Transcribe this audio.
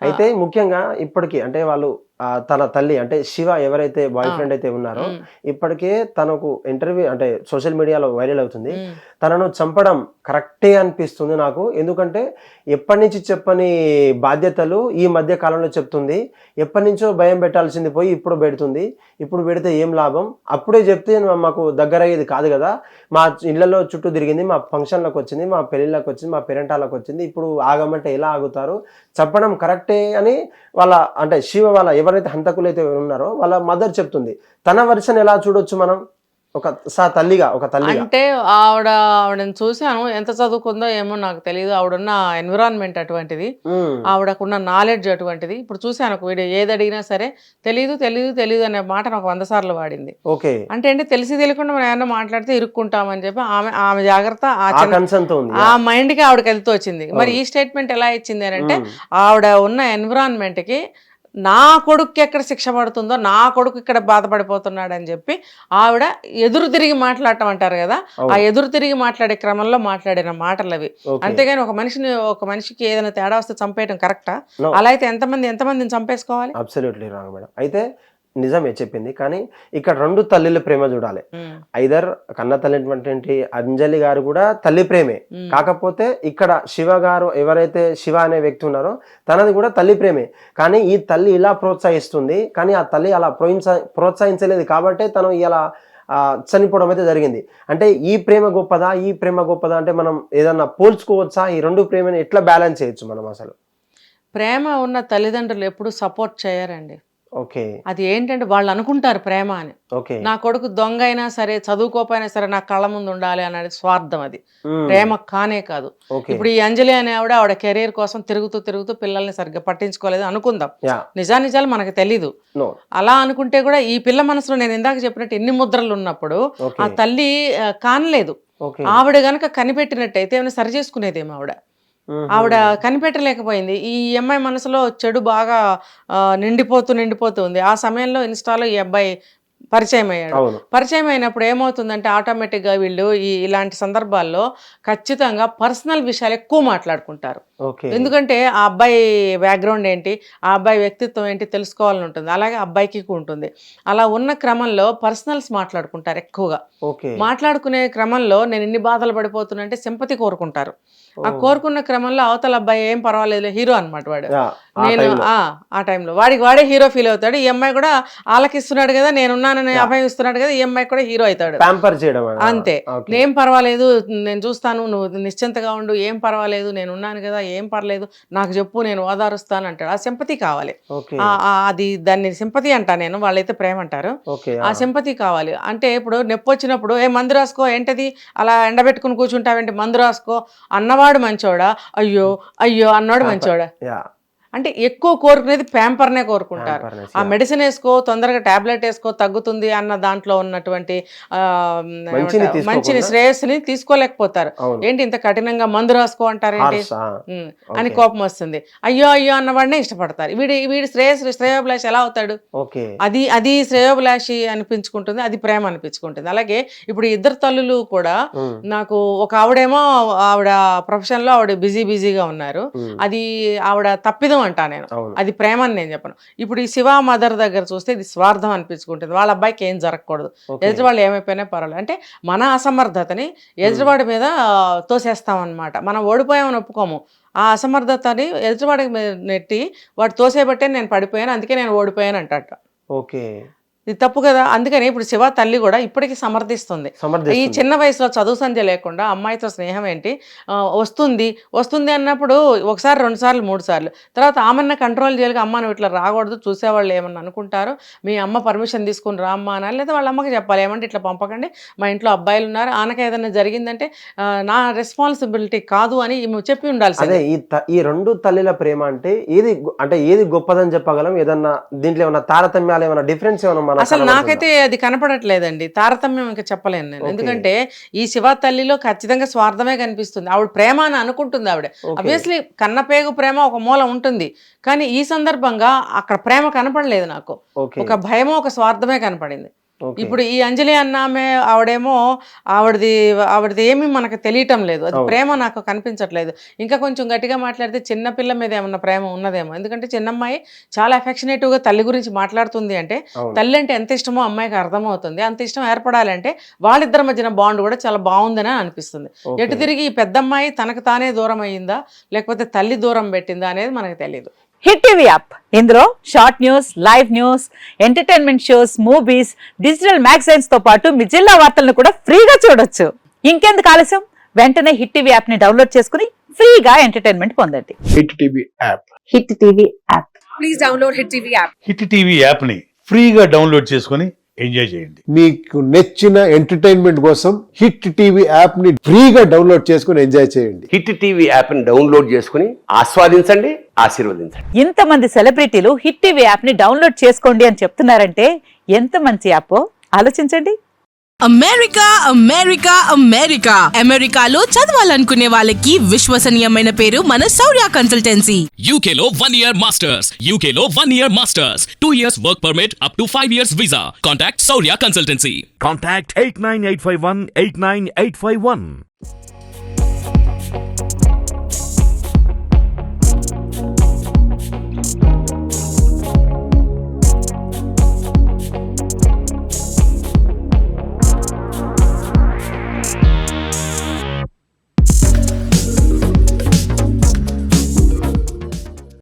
అయితే ముఖ్యంగా ఇప్పటికి అంటే వాళ్ళు తన తల్లి అంటే శివ ఎవరైతే బాయ్ ఫ్రెండ్ అయితే ఉన్నారో ఇప్పటికే తనకు ఇంటర్వ్యూ అంటే సోషల్ మీడియాలో వైరల్ అవుతుంది. తనను చంపడం కరెక్టే అనిపిస్తుంది నాకు. ఎందుకంటే ఎప్పటి నుంచి చెప్పని బాధ్యతలు ఈ మధ్య కాలంలో చెప్తుంది. ఎప్పటి నుంచో భయం పెట్టాల్సింది పోయి ఇప్పుడు పెడుతుంది. ఇప్పుడు పెడితే ఏం లాభం? అప్పుడే చెప్తే మాకు దగ్గర అయ్యేది కాదు కదా. మా ఇళ్లలో చుట్టూ తిరిగింది, మా ఫంక్షన్లకు వచ్చింది, మా పెళ్ళిళ్ళకి వచ్చింది, మా పేరెంటాలకు వచ్చింది. ఇప్పుడు ఆగమంటే ఎలా ఆగుతారు? చెప్పడం కరెక్టే అని వాళ్ళ అంటే శివ వాళ్ళ ఎవరైతే హంతకులు అయితే ఉన్నారో వాళ్ళ మదర్ చెప్తుంది. తన వర్షన్ ఎలా చూడొచ్చు మనం ఒక తల్లిగా అంటే ఆవిడని చూశాను. ఎంత చదువుకుందో ఏమో నాకు తెలియదు. ఆవిడున్న ఎన్విరాన్మెంట్ అటువంటిది, ఆవిడకున్న నాలెడ్జ్ అటువంటిది. ఇప్పుడు చూశాను ఒక వీడియో, ఏది అడిగినా సరే తెలీదు తెలీదు తెలీదు అనే మాట నాకు 100 సార్లు వాడింది. అంటే తెలిసి తెలియకుండా మనం ఏమన్నా మాట్లాడితే ఇరుక్కుంటామని చెప్పి ఆమె జాగ్రత్త ఆ మైండ్ కి ఆవిడకి వెళ్తూ వచ్చింది. మరి ఈ స్టేట్మెంట్ ఎలా ఇచ్చింది అని అంటే ఆవిడ ఉన్న ఎన్విరాన్మెంట్ కి నా కొడుకు ఎక్కడ శిక్ష పడుతుందో, నా కొడుకు ఇక్కడ బాధపడిపోతున్నాడు అని చెప్పి ఆవిడ ఎదురు తిరిగి మాట్లాడటం అంటారు కదా, ఆ ఎదురు తిరిగి మాట్లాడే క్రమంలో మాట్లాడిన మాటలు అవి. అంతేగాని ఒక మనిషికి ఏదైనా తేడా వస్తే చంపేయడం కరెక్టా? అలా అయితే ఎంతమందిని చంపేసుకోవాలి? Absolutely wrong madam. అయితే నిజమే చెప్పింది, కానీ ఇక్కడ 2 తల్లిల ప్రేమ చూడాలి. ఐదర్ కన్న తల్లి అంజలి గారు కూడా తల్లి ప్రేమే, కాకపోతే ఇక్కడ శివ గారు ఎవరైతే శివ అనే వ్యక్తి ఉన్నారో తనది కూడా తల్లి ప్రేమే. కానీ ఈ తల్లి ఇలా ప్రోత్సహిస్తుంది, కానీ ఆ తల్లి అలా ప్రోత్సహించలేదు కాబట్టి తను ఇలా చనిపోవడం అయితే జరిగింది. అంటే ఈ ప్రేమ గొప్పదా, ఈ ప్రేమ గొప్పదా అంటే మనం ఏదన్నా పోల్చుకోవచ్చా? ఈ 2 ప్రేమని ఎట్లా బ్యాలెన్స్ చేయొచ్చు మనం? అసలు ప్రేమ ఉన్న తల్లిదండ్రులు ఎప్పుడు సపోర్ట్ చేయరండి. అది ఏంటంటే వాళ్ళు అనుకుంటారు ప్రేమ అని. నా కొడుకు దొంగ అయినా సరే, చదువుకోపోయినా సరే నా కళ్ళ ముందు ఉండాలి అనేది స్వార్థం. అది ప్రేమ కానే కాదు. ఇప్పుడు ఈ అంజలి అనే ఆవిడ కెరీర్ కోసం తిరుగుతూ పిల్లల్ని సరిగ్గా పట్టించుకోలేదు అనుకుందాం. నిజాలు మనకు తెలీదు. అలా అనుకుంటే కూడా ఈ పిల్ల మనసులో నేను ఇందాక చెప్పినట్టు ఎన్ని ముద్రలు ఉన్నప్పుడు ఆ తల్లి కానలేదు. ఆవిడ గనక కనిపెట్టినట్టయితే ఏమైనా సరి చేసుకునేదేమో ఆవిడ కనిపెట్టలేకపోయింది. ఈ అమ్మాయి మనసులో చెడు బాగా నిండిపోతూ ఉంది. ఆ సమయంలో ఇన్స్టాలో ఈ అబ్బాయి పరిచయం అయ్యాడు. పరిచయం అయినప్పుడు ఏమవుతుందంటే ఆటోమేటిక్గా వీళ్ళు ఇలాంటి సందర్భాల్లో ఖచ్చితంగా పర్సనల్ విషయాలు ఎక్కువ మాట్లాడుకుంటారు. ఎందుకంటే ఆ అబ్బాయి బ్యాక్గ్రౌండ్ ఏంటి, ఆ అబ్బాయి వ్యక్తిత్వం ఏంటి తెలుసుకోవాలని ఉంటుంది. అలాగే అబ్బాయికి ఉంటుంది. అలా ఉన్న క్రమంలో పర్సనల్స్ మాట్లాడుకుంటారు ఎక్కువగా. మాట్లాడుకునే క్రమంలో నేను ఇన్ని బాధలు పడిపోతున్నా అంటే సింపతి కోరుకుంటారు. ఆ కోరుకున్న క్రమంలో అవతల అబ్బాయి ఏం పర్వాలేదు, హీరో అనమాట వాడు. నేను ఆ టైంలో వాడే హీరో ఫీల్ అవుతాడు. ఈ అమ్మాయి కూడా ఆలకిస్తున్నాడు కదా, నేనున్నానని అభయం ఇస్తున్నాడు కదా, ఈ అమ్మాయి కూడా హీరో అవుతాడు. అంతే, ఏం పర్వాలేదు నేను చూస్తాను, నువ్వు నిశ్చింతగా ఉండు, ఏం పర్వాలేదు నేనున్నాను కదా, ఏం పర్లేదు నాకు చెప్పు, నేను ఓదారుస్తాను అంటాడు. ఆ సింపతి కావాలి. దాన్ని సింపతి అంటా నేను, వాళ్ళైతే ప్రేమ అంటారు. ఆ సింపతి కావాలి. అంటే ఇప్పుడు నొప్పి వచ్చినప్పుడు మందు రాసుకో, ఏంటది అలా ఎండబెట్టుకుని కూర్చుంటావేంటి, మందు రాసుకో అన్నవాడు మంచోడా, అయ్యో అన్నవాడు మంచోడా? అంటే ఎక్కువ కోరుకునేది ప్యాంపర్నే కోరుకుంటారు. ఆ మెడిసిన్ వేసుకో, తొందరగా టాబ్లెట్ వేసుకో తగ్గుతుంది అన్న దాంట్లో ఉన్నటువంటి మంచిని శ్రేయస్సుని తీసుకోలేకపోతారు. ఏంటి ఇంత కఠినంగా మందు రాసుకో అంటారేంటి అని కోపం వస్తుంది. అయ్యో అన్నవాడినే ఇష్టపడతారు. వీడి శ్రేయోభిలాషి ఎలా అవుతాడు? అది శ్రేయోభిలాషి అనిపించుకుంటుంది, అది ప్రేమ అనిపించుకుంటుంది. అలాగే ఇప్పుడు ఇద్దరు తల్లులు కూడా, నాకు ఒక ఆవిడ ప్రొఫెషన్ లో ఆవిడ బిజీగా ఉన్నారు. అది ఆవిడ తప్పిదం అంటా నేను, అది ప్రేమ అని నేను చెప్పను. ఇప్పుడు ఈ శివ మదర్ దగ్గర చూస్తే ఇది స్వార్థం అనిపించుకుంటుంది. వాళ్ళ అబ్బాయికి ఏం జరగకూడదు, ఎదుటివాళ్ళు ఏమైపోయినా పర్వాలేదు అంటే మన అసమర్థతని ఎదుటివాడి మీద తోసేస్తాం అనమాట. మనం ఓడిపోయామని ఒప్పుకోము. ఆ అసమర్థతని ఎదుటివాడికి నెట్టి వాడు తోసేబట్టే నేను పడిపోయాను, అందుకే నేను ఓడిపోయాను అంటట. ఇది తప్పు కదా. అందుకని ఇప్పుడు శివ తల్లి కూడా ఇప్పటికీ సమర్థిస్తుంది. ఈ చిన్న వయసులో చదువు సంధ్య లేకుండా అమ్మాయితో స్నేహం ఏంటి, వస్తుంది అన్నప్పుడు 1 సారి 2 సార్లు 3 సార్లు తర్వాత ఆమెన్న కంట్రోల్ చేయాలి. అమ్మ నువ్వు ఇట్లా రాకూడదు, చూసేవాళ్ళు ఏమన్నా అనుకుంటారు, మీ అమ్మ పర్మిషన్ తీసుకుని రామ్మా అనాలి, లేదా వాళ్ళ అమ్మకి చెప్పాలి, ఏమంటే ఇట్లా పంపకండి, మా ఇంట్లో అబ్బాయిలు ఉన్నారు, ఆనక ఏదైనా జరిగిందంటే నా రెస్పాన్సిబిలిటీ కాదు అని చెప్పి ఉండాల్సిందే. ఈ 2 తల్లిల ప్రేమ అంటే ఏది గొప్పదని చెప్పగలం? ఏదన్నా దీంట్లో ఏమన్నా తారతమ్యాలు, ఏమన్నా డిఫరెన్స్ ఏమన్నా? అసలు నాకైతే అది కనపడట్లేదండి, తారతమ్యం ఇంకా చెప్పలేను నేను. ఎందుకంటే ఈ శివ తల్లిలో ఖచ్చితంగా స్వార్థమే కనిపిస్తుంది. ఆవిడ ప్రేమ అని అనుకుంటుంది. ఆవిడ అబ్వియస్లీ కన్నపేగు ప్రేమ ఒక మూల ఉంటుంది, కానీ ఈ సందర్భంగా అక్కడ ప్రేమ కనపడలేదు నాకు. ఒక భయమో ఒక స్వార్థమే కనపడింది. ఇప్పుడు ఈ అంజలి అన్న ఆవిడేమో ఆవిడది ఏమీ మనకు తెలియటం లేదు, అది ప్రేమ నాకు కనిపించట్లేదు. ఇంకా కొంచెం గట్టిగా మాట్లాడితే చిన్నపిల్ల మీద ఏమన్నా ప్రేమ ఉన్నదేమో, ఎందుకంటే చిన్నమ్మాయి చాలా అఫెక్షనేటివ్గా తల్లి గురించి మాట్లాడుతుంది అంటే తల్లి అంటే ఎంత ఇష్టమో అమ్మాయికి అర్థమవుతుంది. అంత ఇష్టం ఏర్పడాలంటే వాళ్ళిద్దరి మధ్యన బాండ్ కూడా చాలా బాగుందని అనిపిస్తుంది. ఎటు తిరిగి ఈ పెద్దమ్మాయి తనకు తానే దూరం అయ్యిందా లేకపోతే తల్లి దూరం పెట్టిందా అనేది మనకు తెలియదు. హిట్ టీవీ యాప్, ఇందులో short news, live news, entertainment shows, movies, digital magazines తో పాటు మీ జిల్లా వార్తలను కూడా ఫ్రీగా చూడొచ్చు. ఇంకెందుకు ఆలస్యం, వెంటనే హిట్ టీవీ యాప్ ని డౌన్లోడ్ చేసుకుని ఫ్రీగా ఎంటర్టైన్మెంట్ పొందండి. Hit TV app. Hit TV app. Please download hit TV app. Hit TV app ని ఫ్రీగా డౌన్లోడ్ చేసుకొని ఎంజాయ్ చేయండి. మీకు నచ్చిన ఎంటర్టైన్మెంట్ కోసం హిట్ టీవీ యాప్ ని ఫ్రీగా డౌన్లోడ్ చేసుకుని ఎంజాయ్ చేయండి. హిట్ టీవీ యాప్ ని డౌన్లోడ్ చేసుకుని ఆస్వాదించండి, ఆశీర్వదించండి. ఇంతమంది సెలబ్రిటీలు హిట్ టీవీ యాప్ ని డౌన్లోడ్ చేసుకోండి అని చెప్తున్నారంటే ఎంత మంచి యాప్ ఆలోచించండి. అమెరికా అమెరికా అమెరికా అమెరికాలో చదవాలనుకునే వాళ్ళకి విశ్వసనీయమైన పేరు మన శౌర్య కన్సల్టెన్సీ. UK లో 1 year masters, UK లో 1 year masters, 2 years work permit up to 5 years visa. Contact Saurya Consultancy. Contact 89851 89851.